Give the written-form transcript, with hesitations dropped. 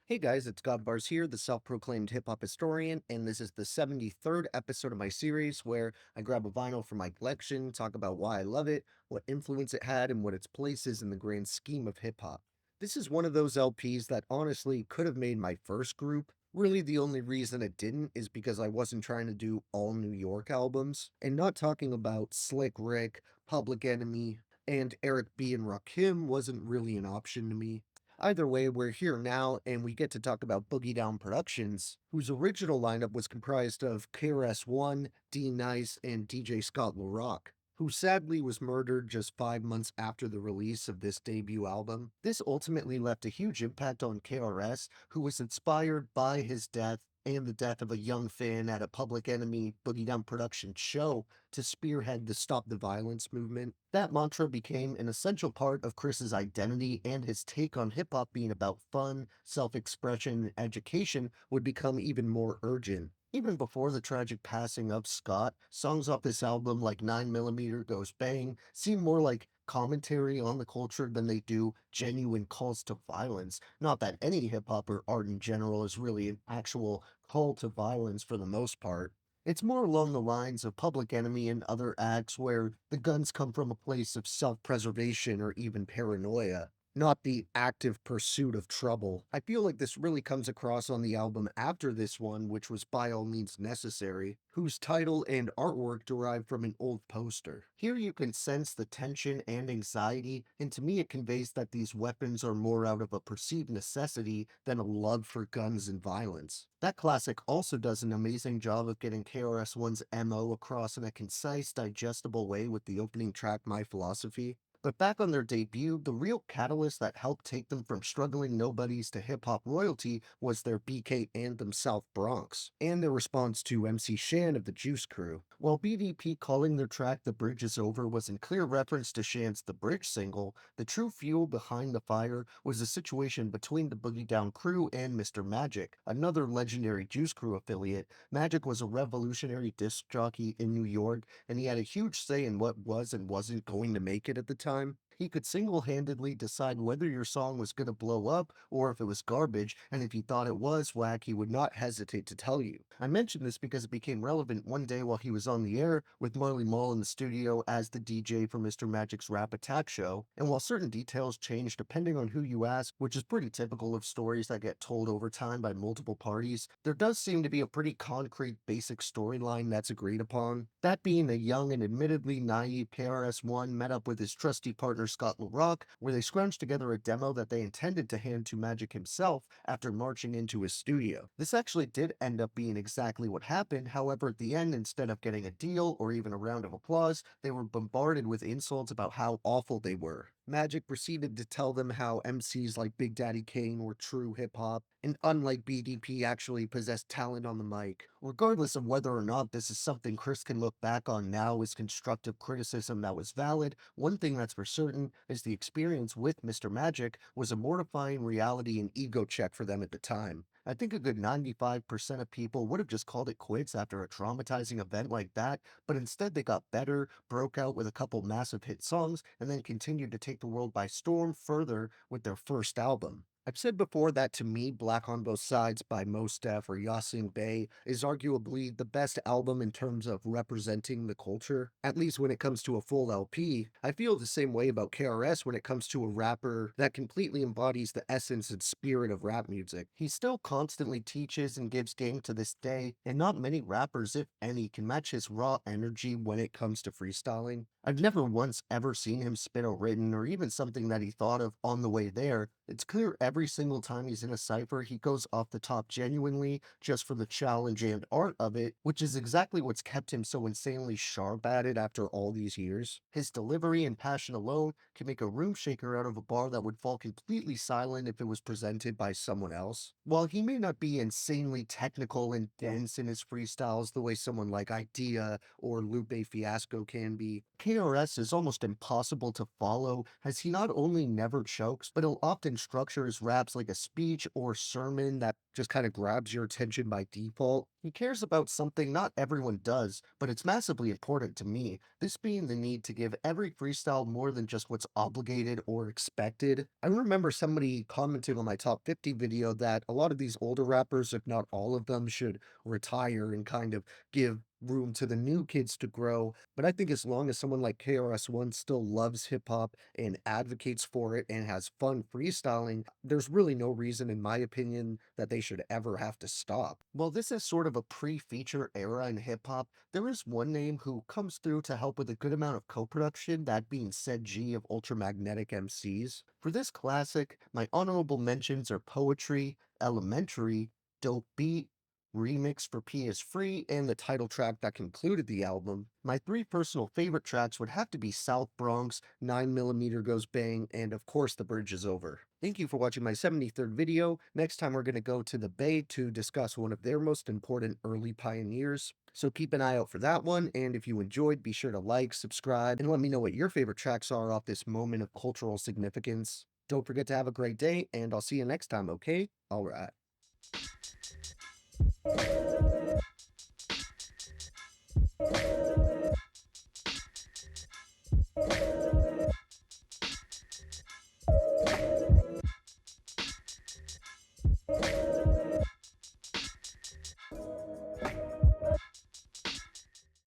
Hey guys, it's Godbars here, the self-proclaimed hip-hop historian, and this is the 73rd episode of my series where I grab a vinyl from my collection, talk about why I love it, what influence it had, and what its place is in the grand scheme of hip-hop. This is one of those LPs that honestly could have made my first group. Really, the only reason it didn't is because I wasn't trying to do all New York albums, and not talking about Slick Rick, Public Enemy, and Eric B. and Rakim wasn't really an option to me. Either way, we're here now, and we get to talk about Boogie Down Productions, whose original lineup was comprised of KRS-One, D Nice, and DJ Scott LaRock, who sadly was murdered just 5 months after the release of this debut album. This ultimately left a huge impact on KRS, who was inspired by his death and the death of a young fan at a Public Enemy Boogie Down Production show to spearhead the Stop the Violence movement. That mantra became an essential part of Chris's identity, and his take on hip hop being about fun, self expression, and education would become even more urgent. Even before the tragic passing of Scott, songs off this album like 9mm Goes Bang seem more like commentary on the culture than they do genuine calls to violence. Not that any hip hop or art in general is really an actual call to violence for the most part. It's more along the lines of Public Enemy and other acts where the guns come from a place of self preservation or even paranoia, not the active pursuit of trouble. I feel like this really comes across on the album after this one, which was By All Means Necessary, whose title and artwork derive from an old poster. Here you can sense the tension and anxiety, and to me it conveys that these weapons are more out of a perceived necessity than a love for guns and violence. That classic also does an amazing job of getting KRS-One's MO across in a concise, digestible way with the opening track My Philosophy. But back on their debut, the real catalyst that helped take them from struggling nobodies to hip hop royalty was their BK anthem South Bronx, and their response to MC Shan of the Juice Crew. While BDP calling their track The Bridge Is Over was in clear reference to Shan's The Bridge single, the true fuel behind the fire was the situation between the Boogie Down crew and Mr. Magic, another legendary Juice Crew affiliate. Magic was a revolutionary disc jockey in New York, and he had a huge say in what was and wasn't going to make it at the time. He could single-handedly decide whether your song was going to blow up or if it was garbage, and if he thought it was whack, he would not hesitate to tell you. I mention this because it became relevant one day while he was on the air with Marley Marl in the studio as the DJ for Mr. Magic's Rap Attack show, and while certain details change depending on who you ask, which is pretty typical of stories that get told over time by multiple parties, there does seem to be a pretty concrete basic storyline that's agreed upon. That being a young and admittedly naive KRS-One met up with his trusty partner Scott LaRock, where they scrounged together a demo that they intended to hand to Magic himself after marching into his studio. This actually did end up being exactly what happened, however at the end, instead of getting a deal or even a round of applause, they were bombarded with insults about how awful they were. Magic proceeded to tell them how MCs like Big Daddy Kane were true hip hop, and unlike BDP actually possessed talent on the mic. Regardless of whether or not this is something Chris can look back on now as constructive criticism that was valid, one thing that's for certain is the experience with Mr. Magic was a mortifying reality and ego check for them at the time. I think a good 95% of people would have just called it quits after a traumatizing event like that, but instead they got better, broke out with a couple massive hit songs, and then continued to take the world by storm further with their first album. I've said before that to me, Black on Both Sides by Mos Def or Yasin Bey is arguably the best album in terms of representing the culture, at least when it comes to a full LP. I feel the same way about KRS when it comes to a rapper that completely embodies the essence and spirit of rap music. He still constantly teaches and gives game to this day, and not many rappers, if any, can match his raw energy when it comes to freestyling. I've never once ever seen him spit a written or even something that he thought of on the way there. It's clear every single time he's in a cypher, he goes off the top genuinely just for the challenge and art of it, which is exactly what's kept him so insanely sharp at it after all these years. His delivery and passion alone can make a room shaker out of a bar that would fall completely silent if it was presented by someone else. While he may not be insanely technical and dense in his freestyles the way someone like Idea or Lupe Fiasco can be, KRS is almost impossible to follow as he not only never chokes, but he'll often structure his raps like a speech or sermon that just kind of grabs your attention by default. He cares about something not everyone does, but it's massively important to me. This being the need to give every freestyle more than just what's obligated or expected. I remember somebody commenting on my top 50 video that a lot of these older rappers, if not all of them, should retire and kind of give room to the new kids to grow. But I think as long as someone like KRS-One still loves hip hop and advocates for it and has fun freestyling, there's really no reason, in my opinion, that they should ever have to stop. Well, this is sort of a pre-feature era in hip hop. There is one name who comes through to help with a good amount of co-production, that being Said G of Ultramagnetic MCs. For this classic, my honorable mentions are Poetry, Elementary, Dope Beat, Remix for P is Free, and the title track that concluded the album. My three personal favorite tracks would have to be South Bronx, 9mm Goes Bang, and of course The Bridge is Over. Thank you for watching my 73rd video. Next time we're going to go to the Bay to discuss one of their most important early pioneers. So keep an eye out for that one, and if you enjoyed, be sure to like, subscribe, and let me know what your favorite tracks are off this moment of cultural significance. Don't forget to have a great day, and I'll see you next time, okay? Alright.